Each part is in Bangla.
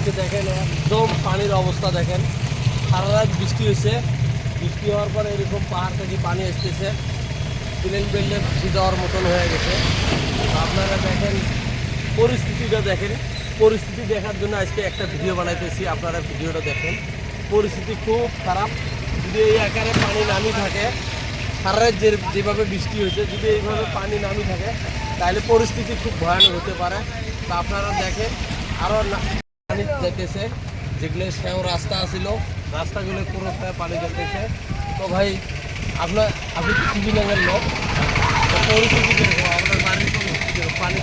আজকে দেখেন একদম পানির অবস্থা দেখেন, সারা রাত বৃষ্টি হয়েছে, বৃষ্টি হওয়ার পরে এরকম পাহাড় থেকে পানি আসতেছে, প্লেন বেল্টে ভাসি যাওয়ার মতন হয়ে গেছে। আপনারা দেখেন পরিস্থিতিটা দেখেন, পরিস্থিতি দেখার জন্য আজকে একটা ভিডিও বানাইতেছি, আপনারা ভিডিওটা দেখেন। পরিস্থিতি খুব খারাপ, যদি এই আকারে পানি নামি থাকে, সারা রাত যেভাবে বৃষ্টি হয়েছে, যদি এইভাবে পানি নামি থাকে তাহলে পরিস্থিতি খুব ভয়ানক হতে পারে। তা আপনারা দেখেন আরও পানি যেতেছে, যেগুলো সেও রাস্তা আছিল রাস্তাগুলো পুরো পানি যেতেছে। তো ভাই আপনি তো শিবিনাঙ্গের লোক, তো পরিস্থিতি কিরকম আপনার বাড়ির পরিস্থিতি কিরকম? পানি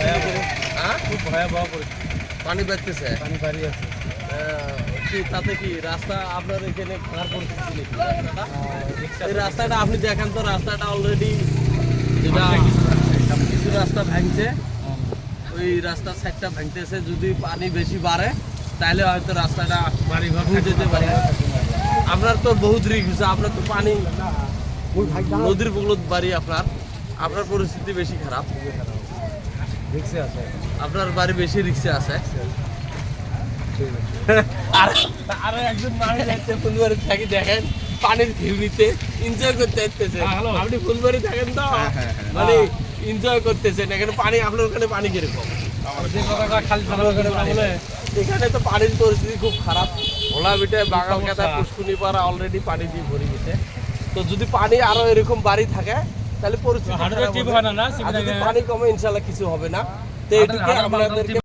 হ্যাঁ খুব ভয়াবহ পরিস্থিতি, পানি বাড়তেছে, পানি বাড়ি আছে। তাতে কি রাস্তা আপনার এখানে ভাঙার পরিস্থিতি নেই? এই রাস্তাটা আপনি দেখেন তো, রাস্তাটা অলরেডি যেটা কিছু রাস্তা ভাঙছে, ওই রাস্তার সাইডটা ভাঙতেছে। যদি পানি বেশি বাড়ে তাহলে হয়তো রাস্তাটা বাড়ি ঘর যেতে পারে। আপনার তো বহুত রিস্ক হচ্ছে, আপনার তো পানি নদীর বুকলত বাড়ি, আপনার পরিস্থিতি বেশি খারাপ, রিক্সে আছে। আপনার বাড়ি বেশি রিক্সে আছে। আরো একজন মানুষ যাচ্ছে ফুলবাড়ি থাকি, দেখেন পানির ভিউ নিতে এনজয় করতে আসতেছে। আপনি ফুলবাড়ি থাকেন তো, মানে এনজয় করতেছেন। এখানে পানি, আপনার ওখানে পানি কিরকম? এখানে তো পানির পরিস্থিতি খুব খারাপ। ভোলা বিটে বাগান কাটা পুষ্কুনি পাড়া অলরেডি পানি দিয়ে ভরে গেছে। তো যদি পানি আরো এরকম বাড়ি থাকে তাহলে পরিস্থিতি খারাপ হবে। আর যদি পানি কমে ইনশাল্লাহ কিছু হবে না। তো এইটুকু আপনাদেরকে